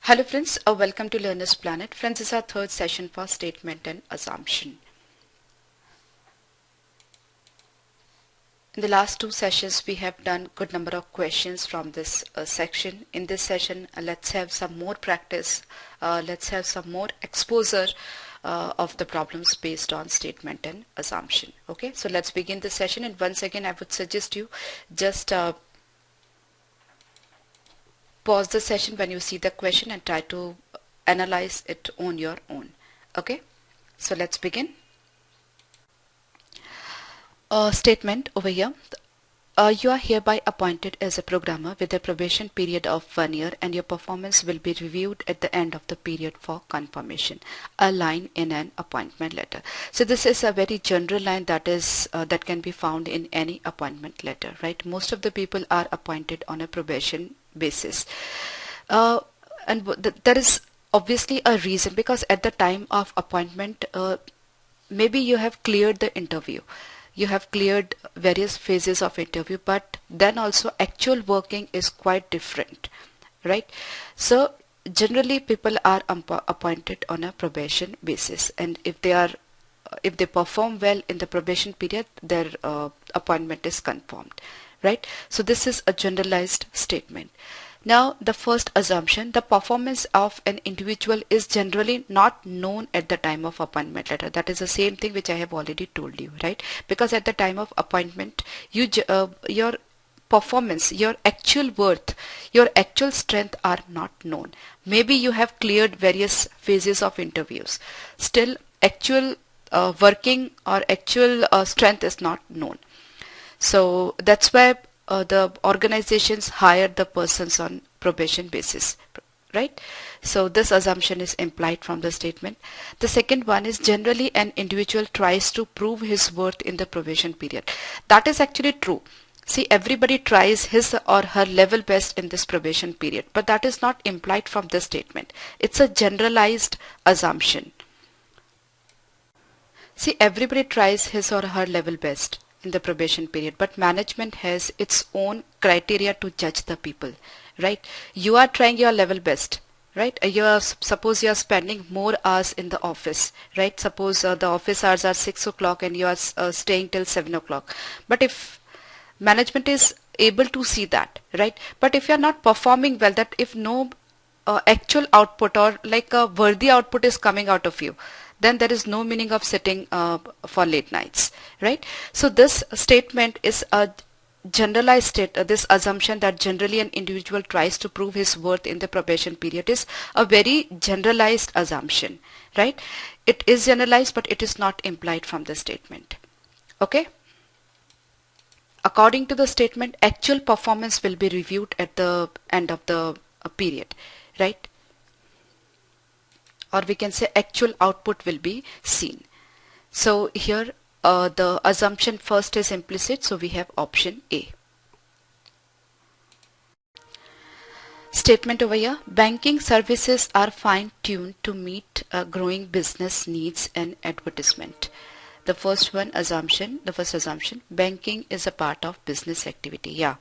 Hello friends, welcome to Learner's Planet. Friends, this is our third session for statement and assumption. In the last two sessions, we have done good number of questions from this section. In this session, let's have some more practice. Let's have some more exposure of the problems based on statement and assumption. Okay, so let's begin the session. And once again, I would suggest you just pause the session when you see the question and try to analyze it on your own. Okay, so let's begin. Statement over here. You are hereby appointed as a programmer with a probation period of 1 year, and your performance will be reviewed at the end of the period for confirmation. A line in an appointment letter. So this is a very general line that is that can be found in any appointment letter, right? Most of the people are appointed on a probation basis, and there is obviously a reason, because at the time of appointment, maybe you have cleared the interview. You have cleared various phases of interview, but then also actual working is quite different, right? So generally people are appointed on a probation basis, and if they perform well in the probation period, their appointment is confirmed, right? So this is a generalized statement. Now, the first assumption, the performance of an individual is generally not known at the time of appointment letter. That is the same thing which I have already told you, right? Because at the time of appointment, your performance, your actual worth, your actual strength are not known. Maybe you have cleared various phases of interviews. Still, actual working or actual strength is not known. So that's why the organizations hire the persons on probation basis, right? So this assumption is implied from the statement. The second one is, generally an individual tries to prove his worth in the probation period. That is actually true. See, everybody tries his or her level best in this probation period, but that is not implied from the statement. It's a generalized assumption. See, everybody tries his or her level best in the probation period, but management has its own criteria to judge the people, right? You are trying your level best, right? Suppose you are spending more hours in the office, right? Suppose the office hours are 6 o'clock and you are staying till 7 o'clock. But if management is able to see that, right? But if you are not performing well, that if no actual output or like a worthy output is coming out of you, then there is no meaning of sitting for late nights, right? So this statement is a generalized this assumption that generally an individual tries to prove his worth in the probation period is a very generalized assumption, right? It is generalized, but it is not implied from the statement. Okay? According to the statement, actual performance will be reviewed at the end of the period, right? Or we can say actual output will be seen. So here the assumption first is implicit, so we have option A. Statement over here, banking services are fine-tuned to meet growing business needs and advertisement. The first assumption, banking is a part of business activity. Yeah.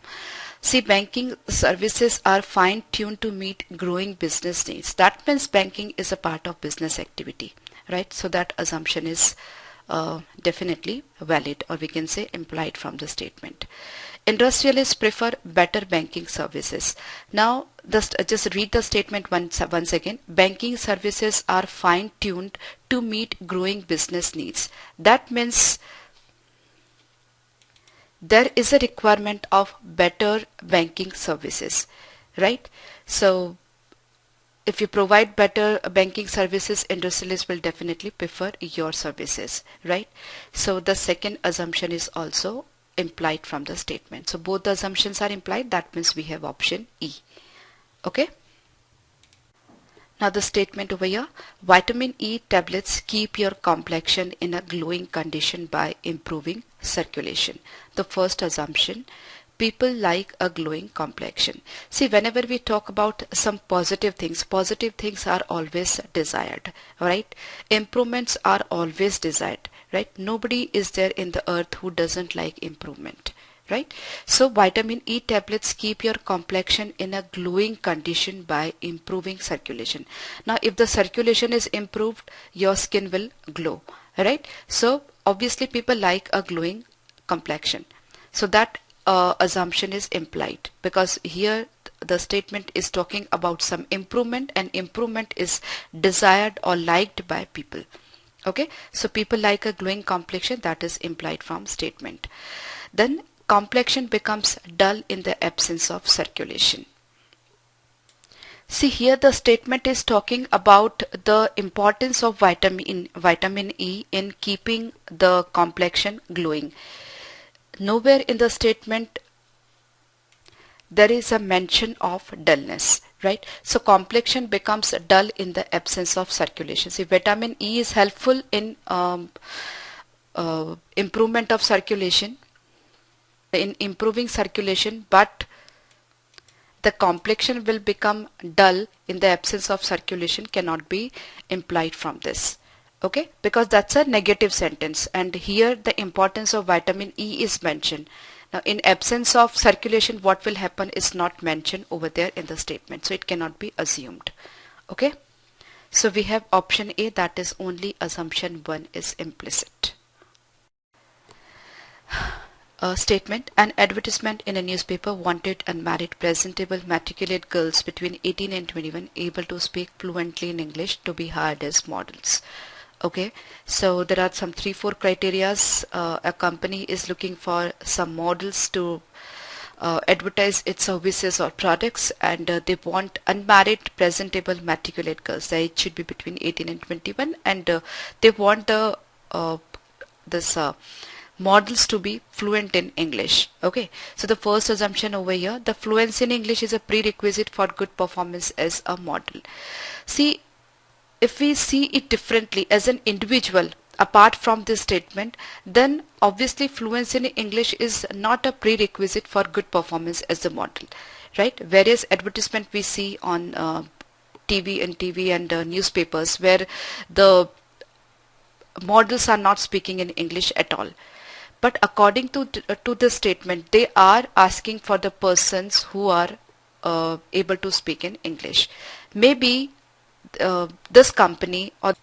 See, banking services are fine-tuned to meet growing business needs. That means banking is a part of business activity, right? So that assumption is definitely valid, or we can say implied from the statement. Industrialists prefer better banking services. Now, just read the statement once again. Banking services are fine-tuned to meet growing business needs. That means there is a requirement of better banking services, right? So if you provide better banking services, industrialists will definitely prefer your services, right? So the second assumption is also implied from the statement. So both the assumptions are implied. That means we have option E. Okay? Now the statement over here, vitamin E tablets keep your complexion in a glowing condition by improving circulation. The first assumption, people like a glowing complexion. See, whenever we talk about some positive things are always desired, right? Improvements are always desired, right? Nobody is there in the earth who doesn't like improvement, right? So vitamin E tablets keep your complexion in a glowing condition by improving circulation. Now if the circulation is improved, your skin will glow, right? So obviously people like a glowing complexion. So that assumption is implied, because here the statement is talking about some improvement, and improvement is desired or liked by people. Okay, so people like a glowing complexion, that is implied from statement. Then complexion becomes dull in the absence of circulation. See, here the statement is talking about the importance of vitamin E in keeping the complexion glowing. Nowhere in the statement there is a mention of dullness, right? So complexion becomes dull in the absence of circulation. See, vitamin E is helpful in improvement of circulation, in improving circulation, but the complexion will become dull in the absence of circulation cannot be implied from this. Okay, because that's a negative sentence, and here the importance of vitamin E is mentioned. Now in absence of circulation, what will happen is not mentioned over there in the statement, so it cannot be assumed. Okay, so we have option A, that is only assumption 1 is implicit. Statement: an advertisement in a newspaper wanted unmarried, presentable, matriculate girls between 18 and 21 able to speak fluently in English to be hired as models. Okay, so there are some 3-4 criterias. A company is looking for some models to advertise its services or products, and they want unmarried, presentable, matriculate girls. The age should be between 18 and 21, and they want the models to be fluent in English. Okay, so the first assumption over here, the fluency in English is a prerequisite for good performance as a model. See, if we see it differently as an individual apart from this statement, then obviously fluency in English is not a prerequisite for good performance as a model, right? Various advertisement we see on TV and newspapers where the models are not speaking in English at all. But according to this statement, they are asking for the persons who are able to speak in English. Maybe this company or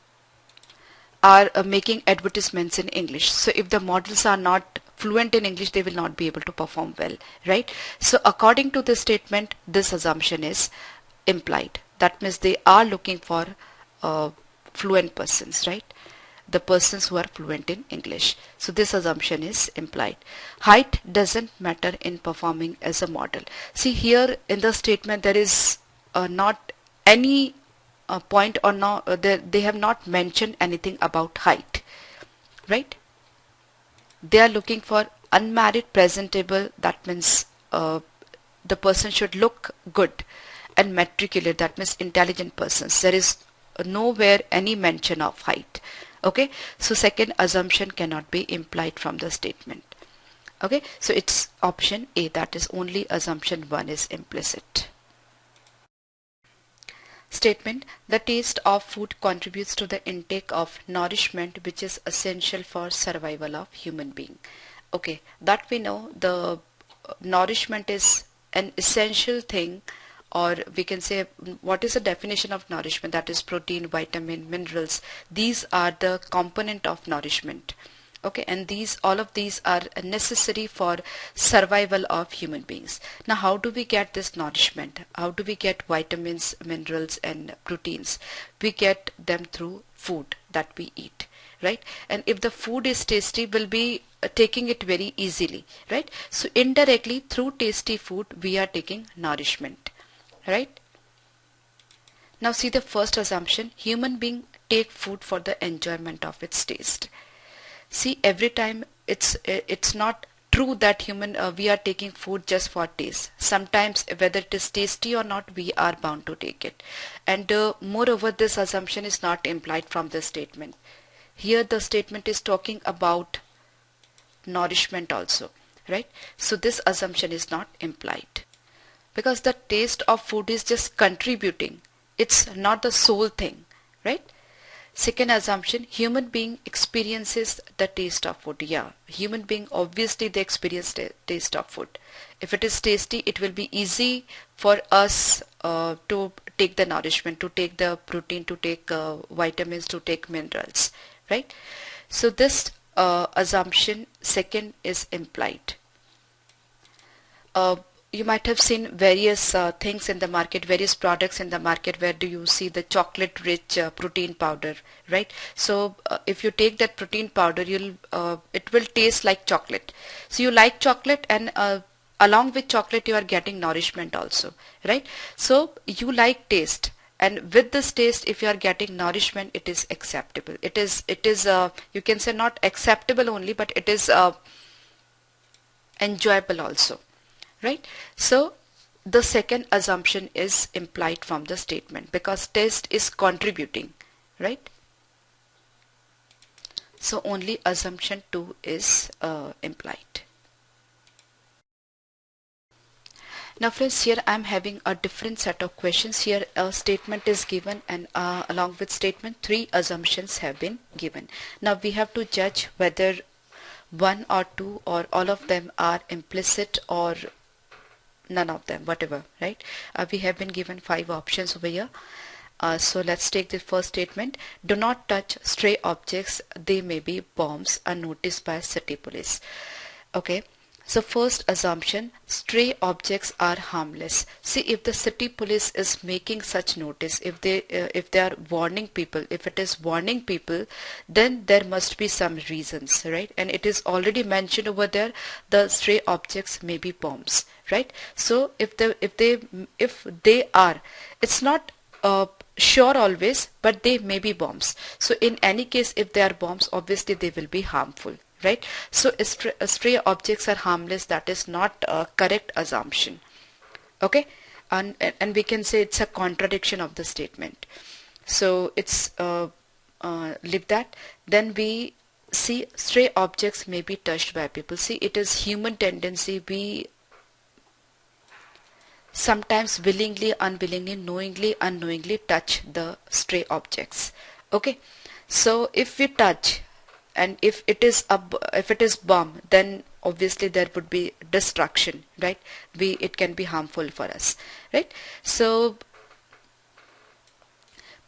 are making advertisements in English. So if the models are not fluent in English, they will not be able to perform well, right? So according to this statement, this assumption is implied. That means they are looking for fluent persons, right? The persons who are fluent in English. So this assumption is implied. Height doesn't matter in performing as a model. See, here in the statement there is not any point, or no, they have not mentioned anything about height, right? They are looking for unmarried, presentable, that means the person should look good, and matriculate, that means intelligent persons. There is nowhere any mention of height. Okay, so second assumption cannot be implied from the statement. Okay, so it's option A, that is only assumption 1 is implicit. Statement: the taste of food contributes to the intake of nourishment which is essential for survival of human being. Okay, that we know, the nourishment is an essential thing, or we can say, what is the definition of nourishment? That is protein, vitamin, minerals. These are the component of nourishment. Okay, and all of these are necessary for survival of human beings. Now how do we get this nourishment? How do we get vitamins, minerals and proteins? We get them through food that we eat, right? And if the food is tasty, we'll be taking it very easily, right? So indirectly through tasty food we are taking nourishment, right? Now see the first assumption, human being take food for the enjoyment of its taste. See, every time it's not true that we are taking food just for taste. Sometimes whether it is tasty or not, we are bound to take it. And moreover, this assumption is not implied from the statement. Here the statement is talking about nourishment also, right? So this assumption is not implied, because the taste of food is just contributing. It's not the sole thing, right? Second assumption, human being experiences the taste of food. Yeah, human being obviously they experience the taste of food. If it is tasty, it will be easy for us to take the nourishment, to take the protein, to take vitamins, to take minerals, right? So this assumption second is implied. Uh, you might have seen various things in the market, various products in the market where do you see the chocolate rich protein powder, right? So if you take that protein powder, it will taste like chocolate. So you like chocolate, and along with chocolate you are getting nourishment also, right? So you like taste, and with this taste if you are getting nourishment, it is acceptable. It is you can say not acceptable only, but it is enjoyable also, right? So the second assumption is implied from the statement because taste is contributing, right? So only assumption 2 is implied. Now friends, here I am having a different set of questions. Here a statement is given, and along with statement 3 assumptions have been given. Now we have to judge whether one or two or all of them are implicit or none of them, whatever, right? We have been given 5 options over here. So let's take the first statement. Do not touch stray objects. They may be bombs unnoticed by city police. Okay. So first assumption, stray objects are harmless. See, if the city police is making such notice, if they are warning people, if it is warning people, then there must be some reasons, right? And it is already mentioned over there, the stray objects may be bombs, right? So if they are, it's not sure always, but they may be bombs. So in any case, if they are bombs, obviously they will be harmful, right? So stray objects are harmless. That is not a correct assumption. Okay, and we can say it's a contradiction of the statement. So it's leave that. Then we see stray objects may be touched by people. See, it is human tendency. We sometimes willingly, unwillingly, knowingly, unknowingly touch the stray objects. Okay, so if we touch, and if it is bomb, then obviously there would be destruction, right? It can be harmful for us, right? So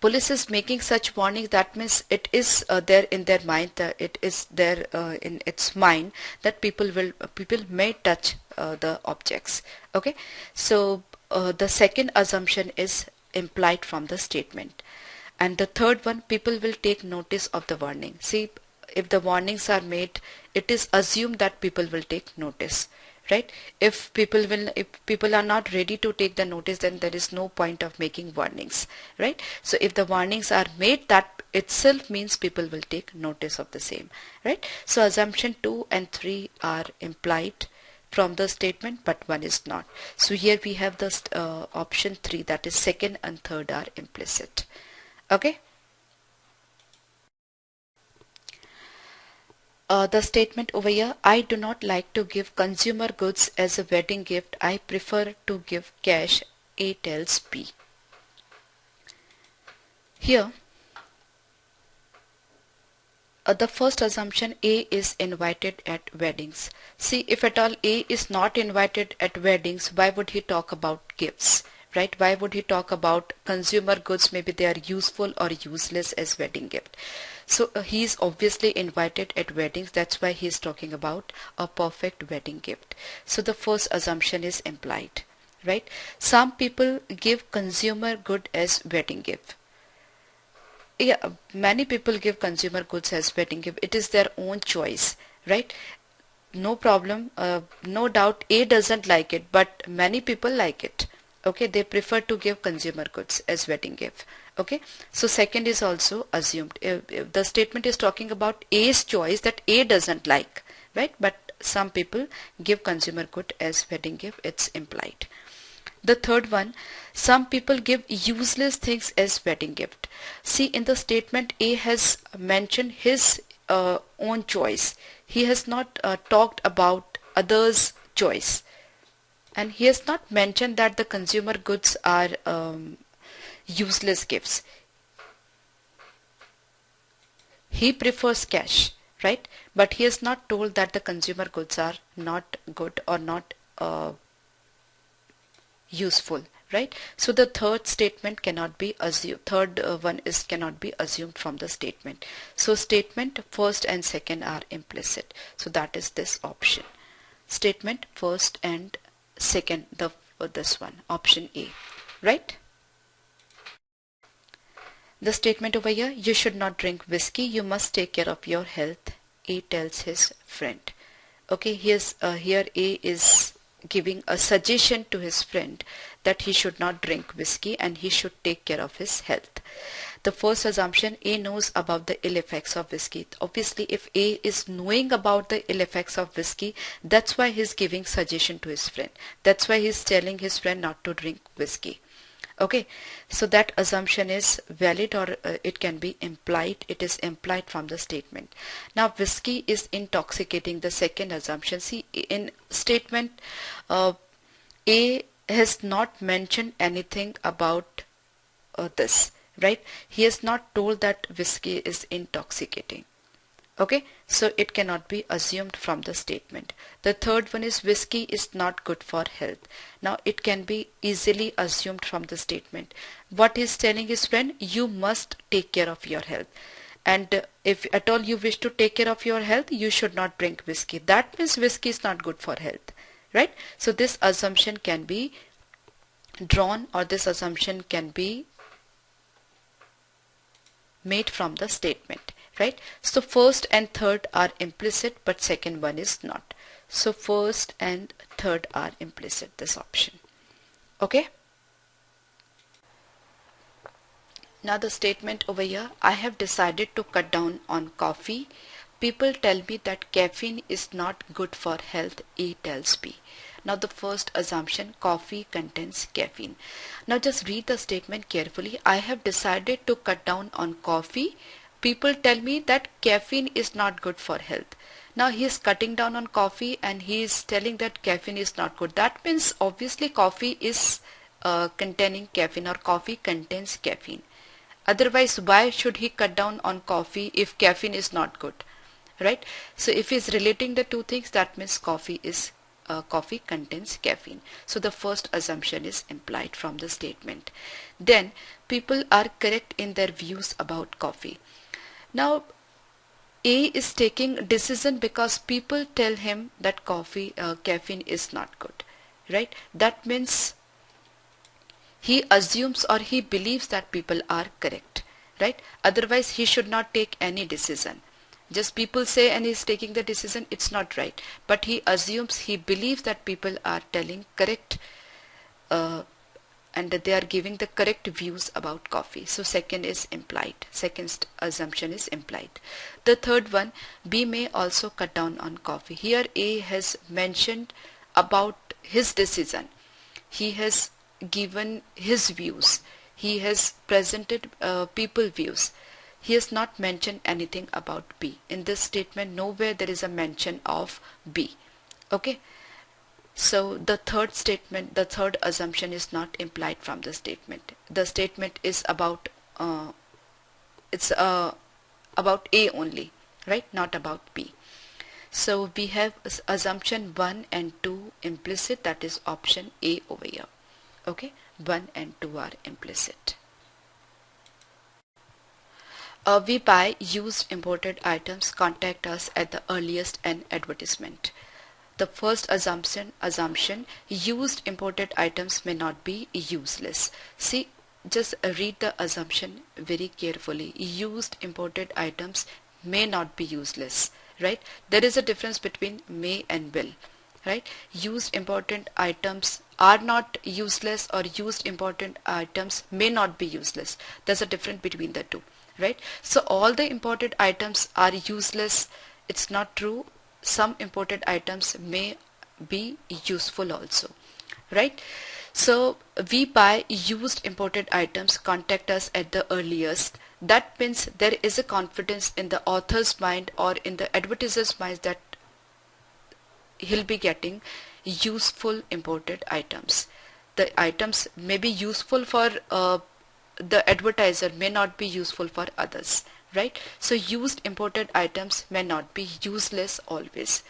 police is making such warnings, that means it is there in their mind, it is there in its mind that people may touch the objects. Okay, so the second assumption is implied from the statement, and the third one, people will take notice of the warning. See, if the warnings are made, it is assumed that people will take notice, right? If people are not ready to take the notice, then there is no point of making warnings, right? So if the warnings are made, that itself means people will take notice of the same, right? So assumption 2 and 3 are implied from the statement, but one is not. So here we have the option 3, that is second and third are implicit. Okay. The statement over here, I do not like to give consumer goods as a wedding gift. I prefer to give cash, A tells B. Here, the first assumption, A is invited at weddings. See, if at all A is not invited at weddings, why would he talk about gifts? Right? Why would he talk about consumer goods? Maybe they are useful or useless as wedding gift. So he is obviously invited at weddings. That's why he is talking about a perfect wedding gift. So the first assumption is implied, right? Some people give consumer good as wedding gift. Yeah, many people give consumer goods as wedding gift. It is their own choice, right? No problem. No doubt A doesn't like it, but many people like it. Okay, they prefer to give consumer goods as wedding gift. Okay, so second is also assumed. If the statement is talking about A's choice that A doesn't like, right? But some people give consumer good as wedding gift. It's implied. The third one, some people give useless things as wedding gift. See, in the statement, A has mentioned his own choice. He has not talked about others' choice. And he has not mentioned that the consumer goods are useless gifts. he prefers cash, right? But he is not told that the consumer goods are not good or not useful, right? So the third statement cannot be assumed, third one is cannot be assumed from the statement. So statement first and second are implicit. So that is this option. Statement first and second, the this one, option A, right? The statement over here, you should not drink whiskey, you must take care of your health, A tells his friend. Okay, here A is giving a suggestion to his friend that he should not drink whiskey and he should take care of his health. The first assumption, A knows about the ill effects of whiskey. Obviously, if A is knowing about the ill effects of whiskey, that's why he's giving suggestion to his friend. That's why he's telling his friend not to drink whiskey. Okay, so that assumption is valid, or it can be implied. It is implied from the statement. Now whiskey is intoxicating, the second assumption. See, in statement A has not mentioned anything about this, right? He has not told that whiskey is intoxicating. Okay, so it cannot be assumed from the statement. The third one is whiskey is not good for health. Now it can be easily assumed from the statement. What is telling his friend? You must take care of your health. And if at all you wish to take care of your health, you should not drink whiskey. That means whiskey is not good for health, right? So this assumption can be drawn, or this assumption can be made from the statement. Right? So first and third are implicit, but second one is not. So first and third are implicit, this option. Okay. Now the statement over here, I have decided to cut down on coffee. People tell me that caffeine is not good for health, A tells B. Now the first assumption, coffee contains caffeine. Now just read the statement carefully. I have decided to cut down on coffee. People tell me that caffeine is not good for health. Now he is cutting down on coffee and he is telling that caffeine is not good. That means obviously coffee is containing caffeine, or coffee contains caffeine. Otherwise, why should he cut down on coffee if caffeine is not good, right? So if he is relating the two things, that means coffee contains caffeine. So the first assumption is implied from the statement. Then people are correct in their views about coffee. Now A is taking decision because people tell him that caffeine is not good, right? That means he assumes or he believes that people are correct, right? Otherwise he should not take any decision. Just people say and he's taking the decision, it's not right. But he assumes, he believes that people are telling correct and they are giving the correct views about coffee. So second is implied. Second assumption is implied. The third one, B may also cut down on coffee. Here A has mentioned about his decision. He has given his views. He has presented people views. He has not mentioned anything about B. In this statement, nowhere there is a mention of B. Okay. So the third statement, the third assumption is not implied from the statement. The statement is about about A only, right? Not about B. So we have assumption 1 and 2 implicit, that is option A over here. Okay, 1 and 2 are implicit. We buy used imported items, contact us at the earliest and advertisement. The first assumption, used imported items may not be useless. See, just read the assumption very carefully. Used imported items may not be useless, right? There is a difference between may and will, right? Used imported items are not useless, or used imported items may not be useless. There's a difference between the two, right? So all the imported items are useless. It's not true. Some imported items may be useful also, right? So we buy used imported items, contact us at the earliest. That means there is a confidence in the author's mind or in the advertiser's mind that he'll be getting useful imported items. The items may be useful for the advertiser, may not be useful for others, right? So used imported items may not be useless always.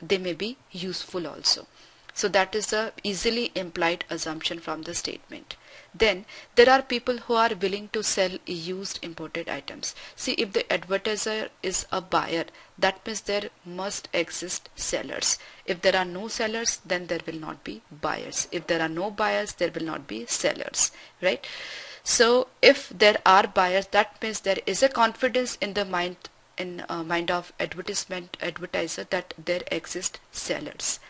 They may be useful also. So that is a easily implied assumption from the statement. Then there are people who are willing to sell used imported items. See, if the advertiser is a buyer, that means there must exist sellers. If there are no sellers, then there will not be buyers. If there are no buyers, there will not be sellers, right? So if there are buyers, that means there is a confidence in the mind of advertiser that there exist sellers.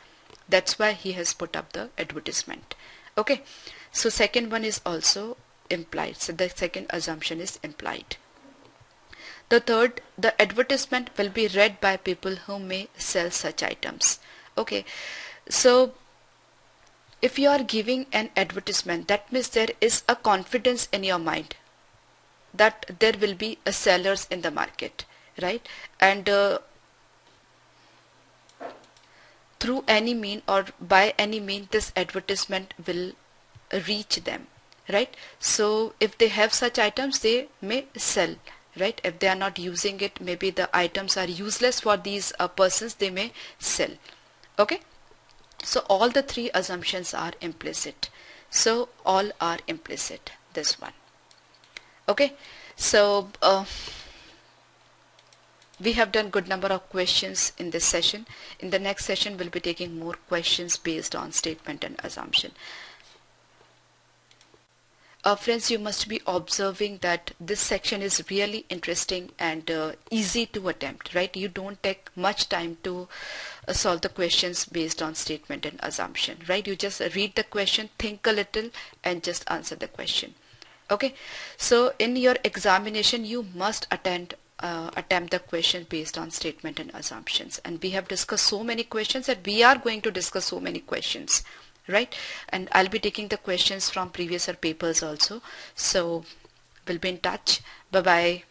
That's why he has put up the advertisement. Okay, so second one is also implied. So the second assumption is implied. The third, the advertisement will be read by people who may sell such items. Okay, so if you are giving an advertisement, that means there is a confidence in your mind that there will be a sellers in the market, right? And through any mean or by any mean, this advertisement will reach them, right? So if they have such items, they may sell, right? If they are not using it, maybe the items are useless for these persons, they may sell. Okay, so all the three assumptions are implicit. So all are implicit, this one. Okay, so we have done good number of questions in this session. In the next session, we'll be taking more questions based on statement and assumption. Friends, you must be observing that this section is really interesting and easy to attempt, right? You don't take much time to solve the questions based on statement and assumption, right? You just read the question, think a little, and just answer the question. Okay, so in your examination, you must attempt the question based on statement and assumptions. And we have discussed so many questions that we are going to discuss so many questions, right? And I'll be taking the questions from previous papers also. So we'll be in touch. Bye bye.